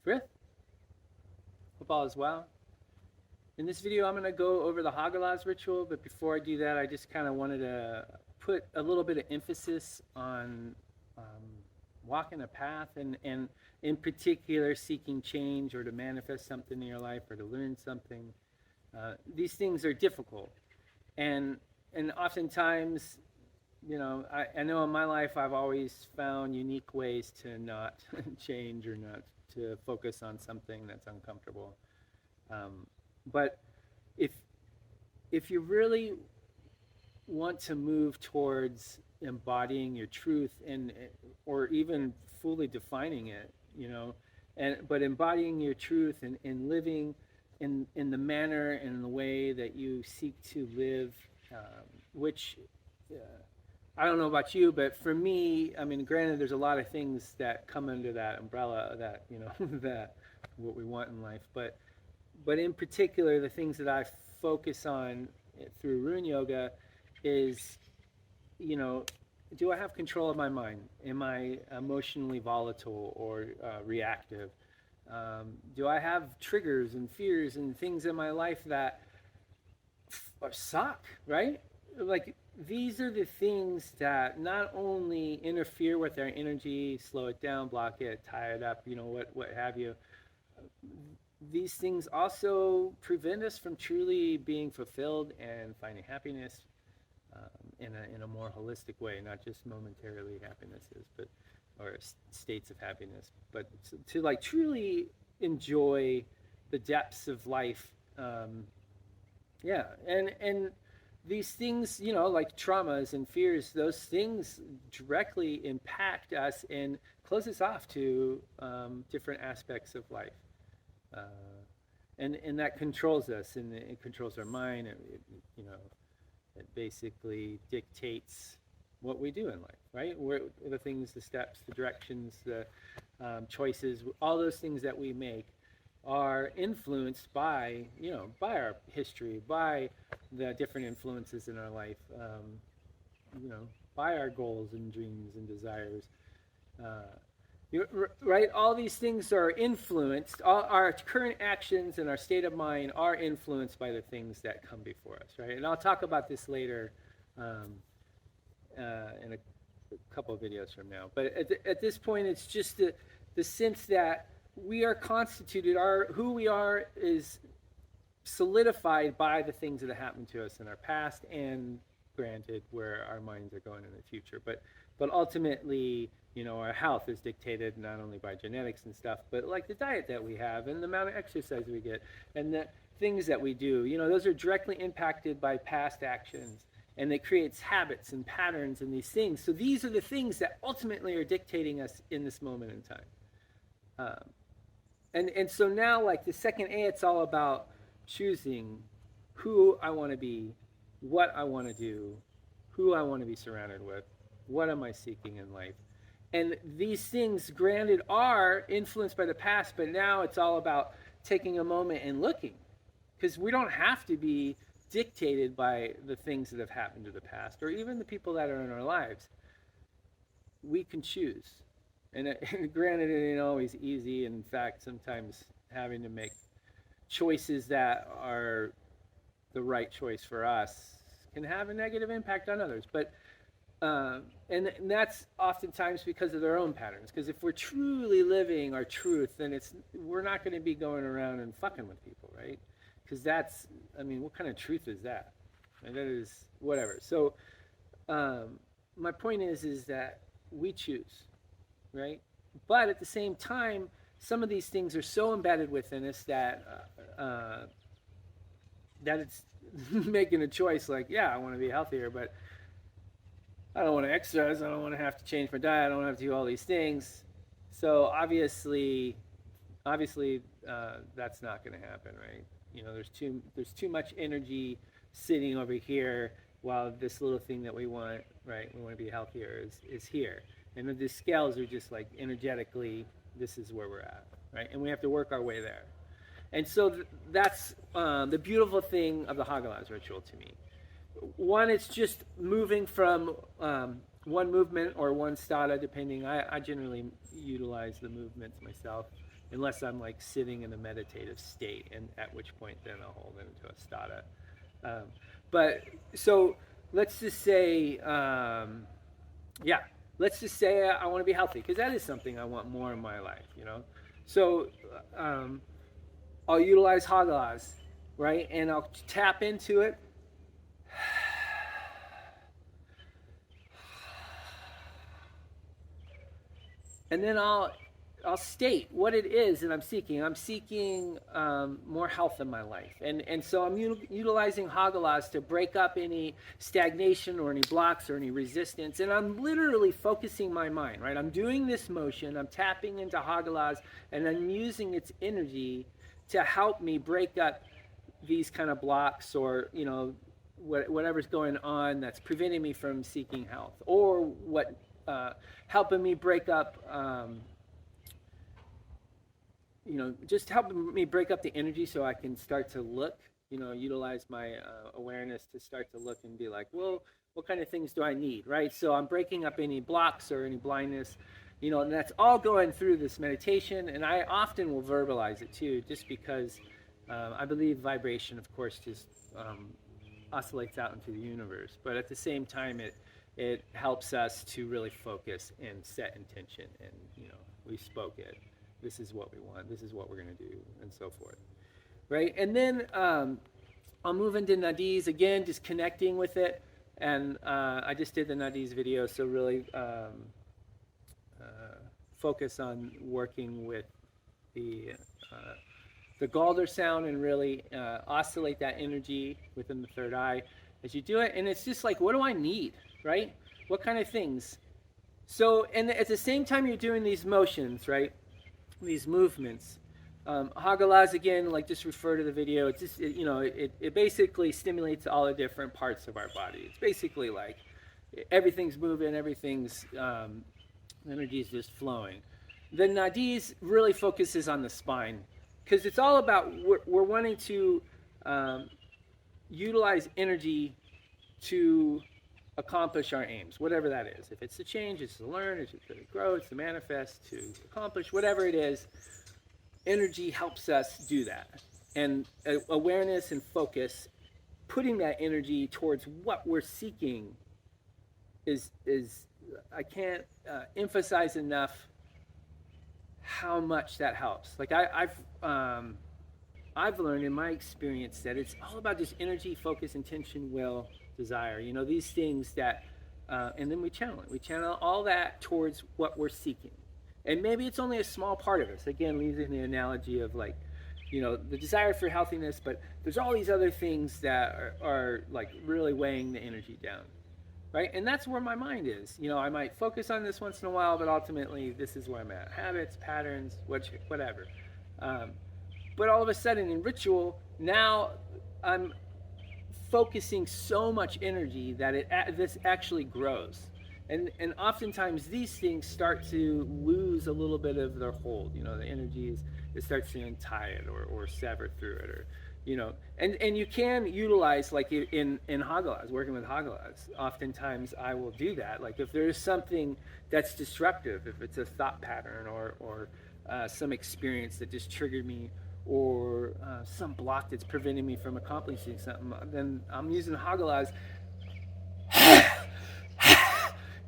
Frith, hope all is well. In this video, I'm going to go over the Hagalaz ritual, but before I do that, I just kind of wanted to put a little bit of emphasis on walking a path and in particular seeking change or to manifest something in your life or to learn something. These things are difficult, and oftentimes, I know in my life I've always found unique ways to not change or not to focus on something that's uncomfortable. But if you really want to move towards embodying your truth and or even fully defining it, but embodying your truth and living in the manner and in the way that you seek to live, which I don't know about you, but for me, I mean, granted, there's a lot of things that come under that umbrella that that what we want in life, but in particular, the things that I focus on through Rune Yoga is, do I have control of my mind? Am I emotionally volatile or reactive? Do I have triggers and fears and things in my life that suck, right? Like, these are the things that not only interfere with our energy, slow it down, block it, tie it up, what have you. These things also prevent us from truly being fulfilled and finding happiness in a more holistic way, not just momentarily happinesses, but or states of happiness, but to like truly enjoy the depths of life. And these things, like traumas and fears, those things directly impact us and close us off to different aspects of life. And that controls us, and it controls our mind. It basically dictates what we do in life, right? Where the things, the steps, the directions, the choices, all those things that we make are influenced by, by our history, by the different influences in our life, by our goals and dreams and desires. Right? All these things are influenced, all our current actions and our state of mind are influenced by the things that come before us, right? And I'll talk about this later in a couple of videos from now. But at this point, it's just the sense that we are constituted, who we are is solidified by the things that have happened to us in our past and, granted, where our minds are going in the future. But ultimately, our health is dictated not only by genetics and stuff, but like the diet that we have and the amount of exercise we get and the things that we do. Those are directly impacted by past actions, and it creates habits and patterns and these things. So these are the things that ultimately are dictating us in this moment in time. And so now, like the second A, it's all about choosing who I want to be, what I want to do, who I want to be surrounded with, what am I seeking in life. And these things, granted, are influenced by the past, but now it's all about taking a moment and looking. Because we don't have to be dictated by the things that have happened to the past, or even the people that are in our lives. We can choose. And granted, it ain't always easy. In fact, sometimes having to make choices that are the right choice for us can have a negative impact on others. But and that's oftentimes because of their own patterns. Because if we're truly living our truth, then we're not going to be going around and fucking with people, right? Because what kind of truth is that? And that is whatever. So my point is that we choose, right? But at the same time, some of these things are so embedded within us that it's making a choice like, yeah, I want to be healthier, but I don't want to exercise. I don't want to have to change my diet. I don't have to do all these things. So obviously, that's not going to happen, right? There's too much energy sitting over here while this little thing that we want, right? We want to be healthier is here. And the scales are just like energetically, this is where we're at, right? And we have to work our way there. And so that's the beautiful thing of the Hagalaz ritual to me. One, it's just moving from one movement or one stada, depending. I generally utilize the movements myself unless I'm like sitting in a meditative state, and at which point then I'll hold it into a sthata. But so let's just say, yeah, let's just say I want to be healthy, because that is something I want more in my life, you know. So I'll utilize Hagalaz, right, and I'll tap into it. And then I'll state what it is that I'm seeking. I'm seeking more health in my life. And so I'm utilizing Hagalaz to break up any stagnation or any blocks or any resistance. And I'm literally focusing my mind, right? I'm doing this motion. I'm tapping into Hagalaz, and I'm using its energy to help me break up these kind of blocks, or, you know, whatever's going on that's preventing me from seeking health, or what helping me break up, you know, just helping me break up the energy so I can start to look, you know, utilize my awareness to start to look and be like, well, what kind of things do I need, right? So I'm breaking up any blocks or any blindness, you know, and that's all going through this meditation. And I often will verbalize it too, just because I believe vibration, of course, just oscillates out into the universe. But at the same time, it helps us to really focus and set intention. And, you know, we spoke it. This is what we want. This is what we're going to do, and so forth. Right? And then I'll move into nadis again, just connecting with it. And I just did the nadis video, so really focus on working with the Galder sound, and really oscillate that energy within the third eye as you do it. And it's just like, what do I need, right? What kind of things? So, and at the same time you're doing these motions, right? These movements. Hagalaz, again, like, just refer to the video. It's just, you know, it basically stimulates all the different parts of our body. It's basically like everything's moving, everything's energy is just flowing. The nadis really focuses on the spine, because it's all about, we're wanting to utilize energy to accomplish our aims, whatever that is. If it's to change, it's to learn, it's to grow, it's to manifest, to accomplish, whatever it is, energy helps us do that. And awareness and focus, putting that energy towards what we're seeking is I can't emphasize enough how much that helps. Like I've learned in my experience that it's all about just energy, focus, intention, will, desire. You know, these things that, and then we channel it. We channel all that towards what we're seeking. And maybe it's only a small part of us. Again, using the analogy of, like, you know, the desire for healthiness, but there's all these other things that are like really weighing the energy down, right? And that's where my mind is. You know, I might focus on this once in a while, but ultimately this is where I'm at. Habits, patterns, whatever. But all of a sudden in ritual, now I'm focusing so much energy that this actually grows. And oftentimes these things start to lose a little bit of their hold. You know, the energy it starts to untie it or sever through it, or, you know, and you can utilize, like in Hagalaz, working with Hagalaz, oftentimes I will do that. Like if there's something that's disruptive, if it's a thought pattern or some experience that just triggered me, or some block that's preventing me from accomplishing something, then I'm using Hagalaz,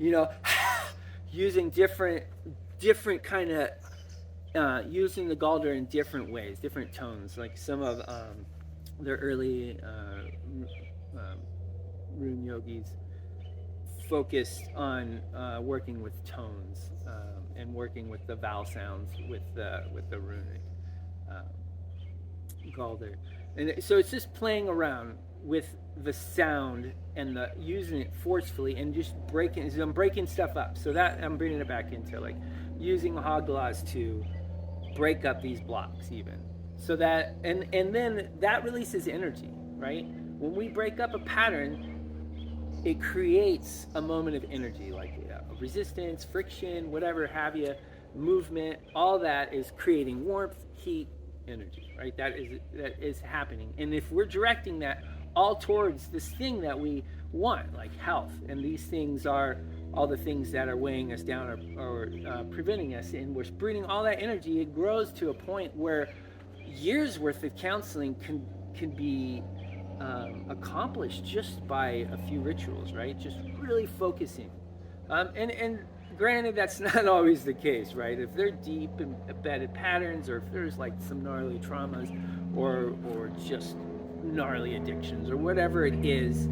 you know, using different kind of, using the Galder in different ways, different tones. Like some of the early Rune yogis focused on working with tones and working with the vowel sounds with the runic Galder. And so it's just playing around with the sound and using it forcefully and just I'm breaking stuff up. So that I'm bringing it back into, like, using Hagalaz to break up these blocks even. So that, and then that releases energy, right? When we break up a pattern, it creates a moment of energy, like resistance, friction, whatever have you, movement. All that is creating warmth, heat, energy, right? That is happening. And if we're directing that all towards this thing that we want, like health, and these things are all the things that are weighing us down or preventing us, and we're bringing all that energy. It grows to a point where years worth of counseling can be accomplished just by a few rituals, right? Just really focusing. And granted, that's not always the case, right? If they're deep embedded patterns, or if there's like some gnarly traumas, or just gnarly addictions, or whatever it is,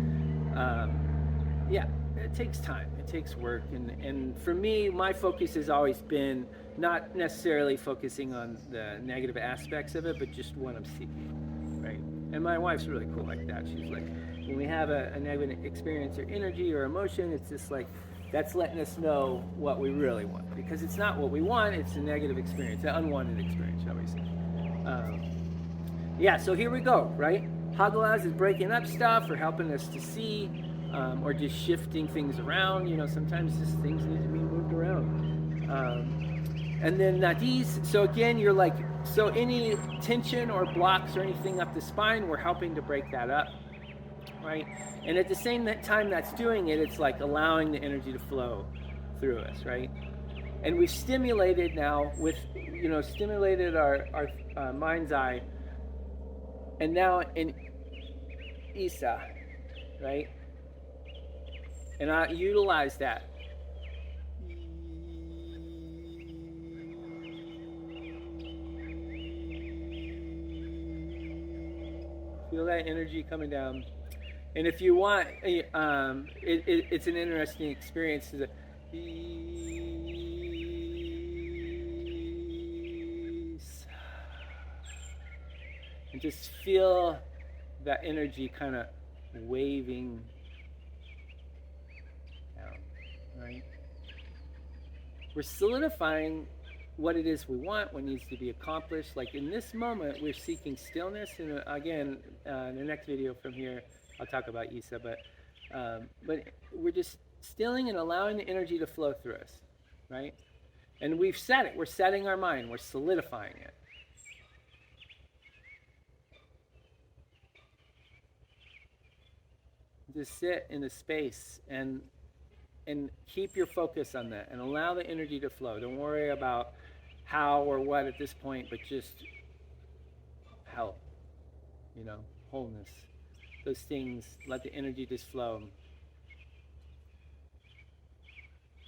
yeah, it takes time. It takes work. And for me, my focus has always been not necessarily focusing on the negative aspects of it, but just what I'm seeking, right? And my wife's really cool like that. She's like, when we have a negative experience or energy or emotion, it's just like, that's letting us know what we really want. Because it's not what we want, it's a negative experience, an unwanted experience, shall we say. Yeah, so here we go, right? Hagalaz is breaking up stuff or helping us to see, or just shifting things around. You know, sometimes just things need to be moved around. And then Nadiz, so again, you're like, so any tension or blocks or anything up the spine, we're helping to break that up, right? And at the same time that's doing it, it's like allowing the energy to flow through us, right? And we've stimulated now with, stimulated our mind's eye, and now in Isa, right? And I utilize that. Feel that energy coming down. And if you want, it's an interesting experience. And just feel that energy kind of waving down, right? We're solidifying what it is we want, what needs to be accomplished. Like in this moment, we're seeking stillness. And again, in the next video from here, I'll talk about Isa, but we're just stilling and allowing the energy to flow through us, right? And we've set it. We're setting our mind. We're solidifying it. Just sit in the space and keep your focus on that and allow the energy to flow. Don't worry about how or what at this point, but just health, wholeness. Those things, let the energy just flow.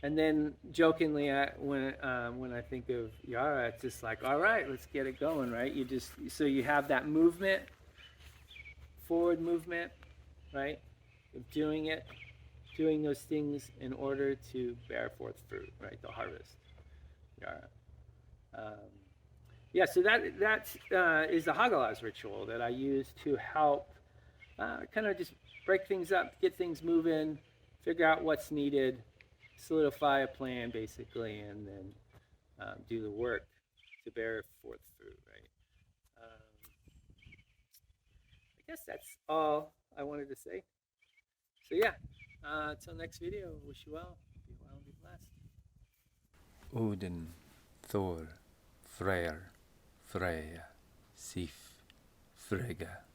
And then jokingly, when I think of Yara, it's just like, all right, let's get it going, right? So you have that movement, forward movement, right? Of doing those things in order to bear forth fruit, right? The harvest. Yara. Yeah, so that is the Hagalaz ritual that I use to help kind of just break things up, get things moving, figure out what's needed, solidify a plan basically, and then do the work to bear forth fruit, right? I guess that's all I wanted to say. So yeah, until next video, wish you well, be well and be blessed. Odin, Thor, Freyr, Freya, Sif, Frigga.